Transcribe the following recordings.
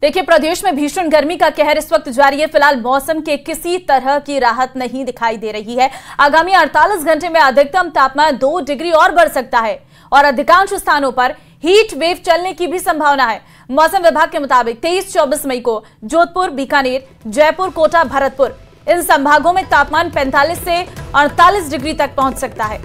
देखिए, प्रदेश में भीषण गर्मी का कहर इस वक्त जारी है। फिलहाल मौसम के किसी तरह की राहत नहीं दिखाई दे रही है। आगामी 48 घंटे में अधिकतम तापमान 2 डिग्री और बढ़ सकता है और अधिकांश स्थानों पर हीट वेव चलने की भी संभावना है। मौसम विभाग के मुताबिक 23-24 मई को जोधपुर, बीकानेर, जयपुर, कोटा, भरतपुर इन संभागों में तापमान 45 से 48 डिग्री तक पहुंच सकता है।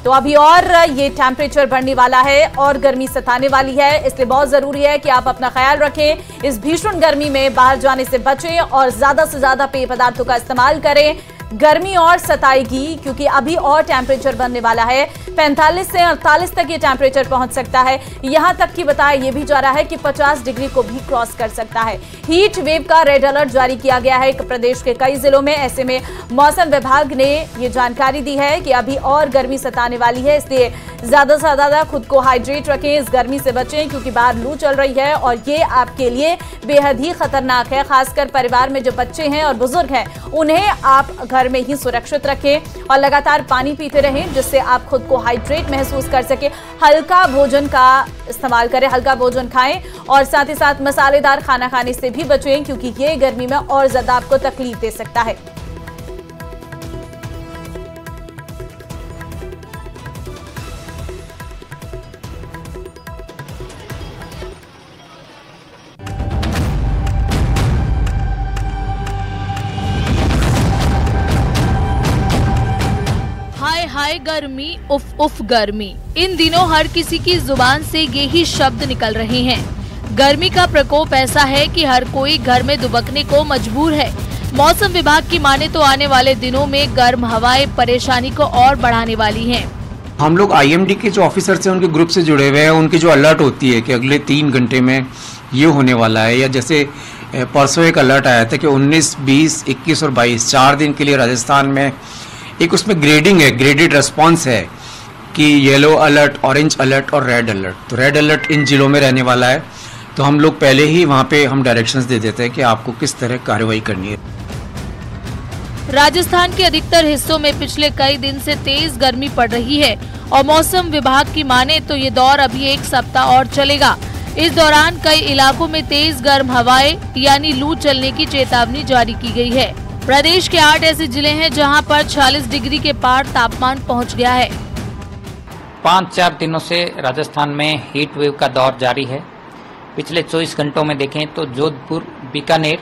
तो अभी और ये टेम्परेचर बढ़ने वाला है और गर्मी सताने वाली है, इसलिए बहुत जरूरी है कि आप अपना ख्याल रखें। इस भीषण गर्मी में बाहर जाने से बचें और ज्यादा से ज्यादा पेय पदार्थों का इस्तेमाल करें। गर्मी और सताएगी क्योंकि अभी और टेम्परेचर बनने वाला है। 45 से 48 तक ये टेम्परेचर पहुंच सकता है। यहां तक कि बताया यह भी जा रहा है कि 50 डिग्री को भी क्रॉस कर सकता है। हीट वेव का रेड अलर्ट जारी किया गया है प्रदेश के कई जिलों में। ऐसे में मौसम विभाग ने ये जानकारी दी है कि अभी और गर्मी सताने वाली है, इसलिए ज्यादा से ज्यादा खुद को हाइड्रेट रखें, इस गर्मी से बचें क्योंकि बाहर लू चल रही है और ये आपके लिए बेहद ही खतरनाक है। खासकर परिवार में जो बच्चे हैं और बुजुर्ग हैं उन्हें आप घर में ही सुरक्षित रखें और लगातार पानी पीते रहें जिससे आप खुद को हाइड्रेट महसूस कर सके। हल्का भोजन का इस्तेमाल करें, हल्का भोजन खाएं और साथ ही साथ मसालेदार खाना खाने से भी बचें क्योंकि ये गर्मी में और ज्यादा आपको तकलीफ दे सकता है। हाय गर्मी, उफ उफ गर्मी। इन दिनों हर किसी की जुबान से ये ही शब्द निकल रहे हैं। गर्मी का प्रकोप ऐसा है कि हर कोई घर में दुबकने को मजबूर है। मौसम विभाग की माने तो आने वाले दिनों में गर्म हवाएं परेशानी को और बढ़ाने वाली हैं। हम लोग IMD के जो ऑफिसर्स हैं उनके ग्रुप से जुड़े हुए हैं। उनकी जो अलर्ट होती है कि अगले 3 घंटे में ये होने वाला है, या जैसे परसों एक अलर्ट आया था कि 19, 20, 21 और 22 4 दिन के लिए राजस्थान में एक उसमें ग्रेडिंग है, ग्रेडेड रिस्पॉन्स है कि येलो अलर्ट, ऑरेंज अलर्ट और रेड अलर्ट। तो रेड अलर्ट इन जिलों में रहने वाला है, तो हम लोग पहले ही वहाँ पे हम डायरेक्शंस दे देते हैं कि आपको किस तरह कार्रवाई करनी है। राजस्थान के अधिकतर हिस्सों में पिछले कई दिन से तेज गर्मी पड़ रही है और मौसम विभाग की माने तो ये दौर अभी 1 सप्ताह और चलेगा। इस दौरान कई इलाकों में तेज गर्म हवाएं यानी लू चलने की चेतावनी जारी की गई है। प्रदेश के 8 ऐसे जिले हैं जहां पर 46 डिग्री के पार तापमान पहुंच गया है। 5-4 दिनों से राजस्थान में हीट वेव का दौर जारी है। पिछले 24 घंटों में देखें तो जोधपुर, बीकानेर,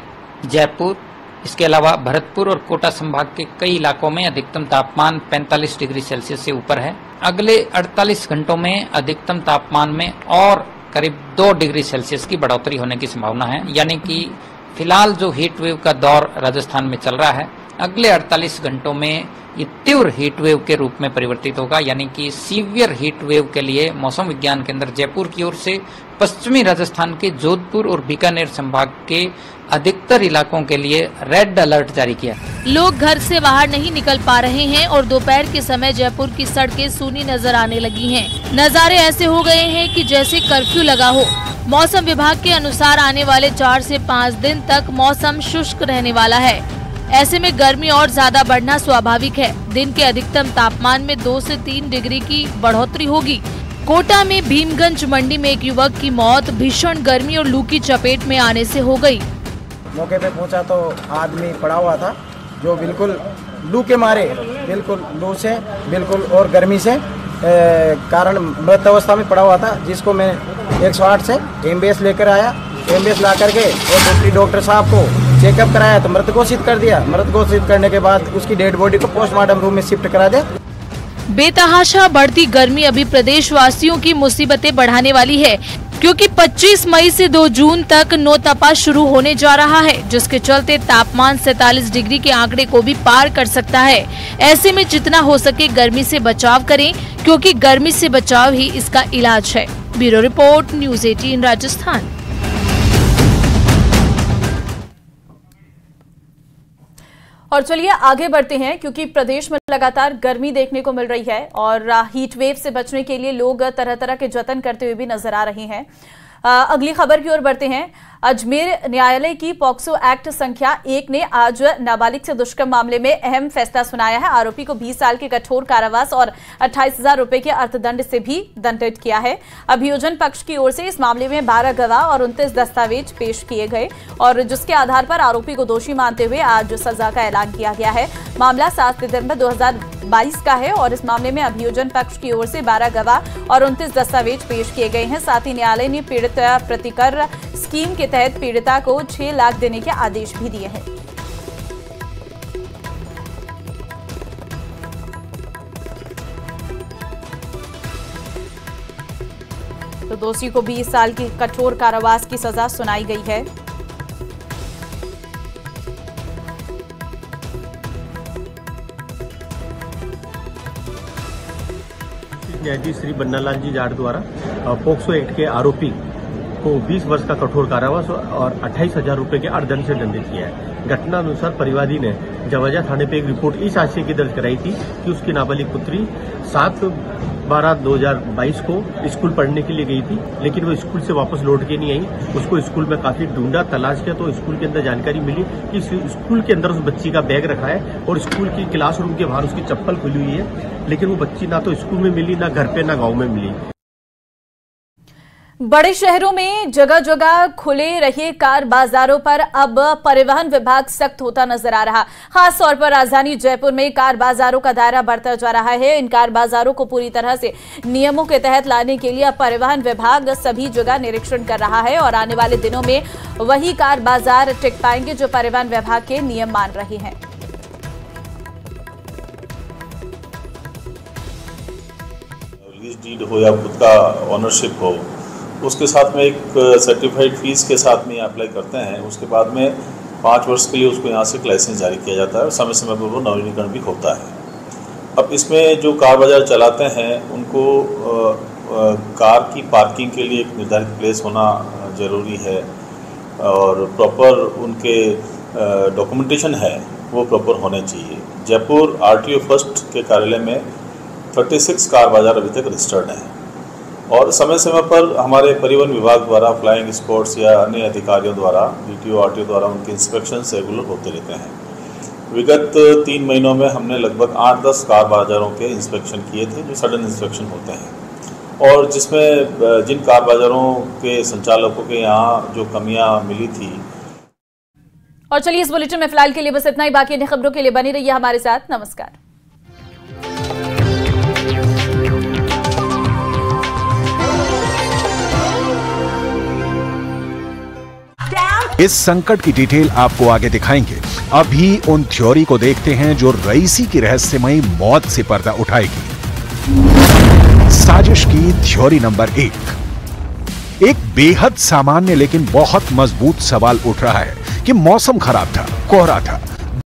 जयपुर, इसके अलावा भरतपुर और कोटा संभाग के कई इलाकों में अधिकतम तापमान 45 डिग्री सेल्सियस से ऊपर है। अगले 48 घंटों में अधिकतम तापमान में और करीब 2 डिग्री सेल्सियस की बढ़ोतरी होने की संभावना है। यानी कि फिलहाल जो हीट वेव का दौर राजस्थान में चल रहा है, अगले 48 घंटों में ये तीव्र हीट वेव के रूप में परिवर्तित होगा। यानी कि सीवियर हीट वेव के लिए मौसम विज्ञान केंद्र जयपुर की ओर से पश्चिमी राजस्थान के जोधपुर और बीकानेर संभाग के अधिकतर इलाकों के लिए रेड अलर्ट जारी किया। लोग घर से बाहर नहीं निकल पा रहे हैं और दोपहर के समय जयपुर की सड़कें सूनी नजर आने लगी हैं। नजारे ऐसे हो गए हैं कि जैसे कर्फ्यू लगा हो। मौसम विभाग के अनुसार आने वाले 4 से 5 दिन तक मौसम शुष्क रहने वाला है। ऐसे में गर्मी और ज्यादा बढ़ना स्वाभाविक है। दिन के अधिकतम तापमान में 2 से 3 डिग्री की बढ़ोतरी होगी। कोटा में भीमगंज मंडी में एक युवक की मौत भीषण गर्मी और लू की चपेट में आने से हो गई। मौके पे पहुंचा तो आदमी पड़ा हुआ था जो बिल्कुल लू के मारे, बिल्कुल लू से बिल्कुल और गर्मी से कारण मृत अवस्था में पड़ा हुआ था, जिसको मैं 108 से एम्बुलेंस लेकर आया। एम्बुलेंस ला करके और दूसरी डॉक्टर साहब को चेकअप कराया तो मृत घोषित कर दिया। मृत घोषित करने के बाद उसकी डेड बॉडी को पोस्टमार्टम रूम में शिफ्ट करा दिया। बेतहाशा बढ़ती गर्मी अभी प्रदेश वासियों की मुसीबतें बढ़ाने वाली है क्योंकि 25 मई से 2 जून तक नौतपा शुरू होने जा रहा है, जिसके चलते तापमान 47 डिग्री के आंकड़े को भी पार कर सकता है। ऐसे में जितना हो सके गर्मी से बचाव करें क्योंकि गर्मी से बचाव ही इसका इलाज है। Bureau report, news 18 Rajasthan. और चलिए आगे बढ़ते हैं क्योंकि प्रदेश में लगातार गर्मी देखने को मिल रही है और हीट वेव से बचने के लिए लोग तरह तरह के जतन करते हुए भी नजर आ रहे हैं। अगली खबर की ओर बढ़ते हैं। अजमेर न्यायालय की पॉक्सो एक्ट संख्या 1 ने आज नाबालिग से दुष्कर्म मामले में अहम फैसला सुनाया है। आरोपी को 20 साल के कठोर कारावास और 28,000 रुपए के अर्थदंड से भी दंडित किया है। अभियोजन पक्ष की ओर से इस मामले में 12 गवाह और 29 दस्तावेज पेश किए गए और जिसके आधार पर आरोपी को दोषी मानते हुए आज सजा का ऐलान किया गया है। मामला 7 सितंबर 2022 का है और इस मामले में अभियोजन पक्ष की ओर से 12 गवाह और 29 दस्तावेज पेश किए गए हैं। साथ ही न्यायालय ने पीड़ित प्रतिकर स्कीम के तहत पीड़िता को 6 लाख देने के आदेश भी दिए हैं। तो दोषी को 20 साल की कठोर कारावास की सजा सुनाई गई है। न्यायाधीश श्री बन्नालाल जी जाट द्वारा पोक्सो एक्ट के आरोपी को 20 वर्ष का कठोर कारावास और 28,000 रुपए के अर्थदंड से दंडित किया है। घटना अनुसार परिवादी ने जवाजा थाने पे एक रिपोर्ट इस आशय की दर्ज कराई थी कि उसकी नाबालिग पुत्री 7/12/2022 को स्कूल पढ़ने के लिए गई थी, लेकिन वो स्कूल से वापस लौट के नहीं आई। उसको स्कूल में काफी ढूंढा, तलाश किया तो स्कूल के अंदर जानकारी मिली कि स्कूल के अंदर उस बच्ची का बैग रखा है और स्कूल की क्लासरूम के बाहर उसकी चप्पल खुली हुई है, लेकिन वो बच्ची ना तो स्कूल में मिली, ना घर पे, ना गाँव में मिली। बड़े शहरों में जगह जगह खुले रहे कार बाजारों पर अब परिवहन विभाग सख्त होता नजर आ रहा। खास तौर पर राजधानी जयपुर में कार बाजारों का दायरा बढ़ता जा रहा है। इन कार बाजारों को पूरी तरह से नियमों के तहत लाने के लिए अब परिवहन विभाग सभी जगह निरीक्षण कर रहा है और आने वाले दिनों में वही कार बाजार टिक पाएंगे जो परिवहन विभाग के नियम मान रहे हैं। लीज डीड हो या खुद का ऑनरशिप हो, उसके साथ में एक सर्टिफाइड फीस के साथ में अप्लाई करते हैं। उसके बाद में 5 वर्ष के लिए उसको यहाँ से एक लाइसेंस जारी किया जाता है और समय समय पर वो नवीनीकरण भी होता है। अब इसमें जो कार बाजार चलाते हैं उनको कार की पार्किंग के लिए एक निर्धारित प्लेस होना ज़रूरी है और प्रॉपर उनके डॉक्यूमेंटेशन है वो प्रॉपर होने चाहिए। जयपुर RTO फर्स्ट के कार्यालय में 36 कार बाजार अभी तक रजिस्टर्ड हैं और समय समय पर हमारे परिवहन विभाग द्वारा फ्लाइंग स्क्वाड्स या अन्य अधिकारियों द्वारा DTO RTO द्वारा उनके इंस्पेक्शन रेगुलर होते रहते हैं। विगत 3 महीनों में हमने लगभग 8-10 कार बाजारों के इंस्पेक्शन किए थे जो सडन इंस्पेक्शन होते हैं और जिसमें जिन कार बाजारों के संचालकों के यहाँ जो कमियाँ मिली थी। और चलिए इस बुलेटिन में फिलहाल के लिए बस इतना ही। बाकी अन्य खबरों के लिए बनी रहिए हमारे साथ। नमस्कार। इस संकट की डिटेल आपको आगे दिखाएंगे। अभी उन थ्योरी को देखते हैं जो रईसी की रहस्यमयी मौत से पर्दा उठाएगी। साजिश की थ्योरी नंबर 1। एक बेहद सामान्य लेकिन बहुत मजबूत सवाल उठ रहा है कि मौसम खराब था, कोहरा था,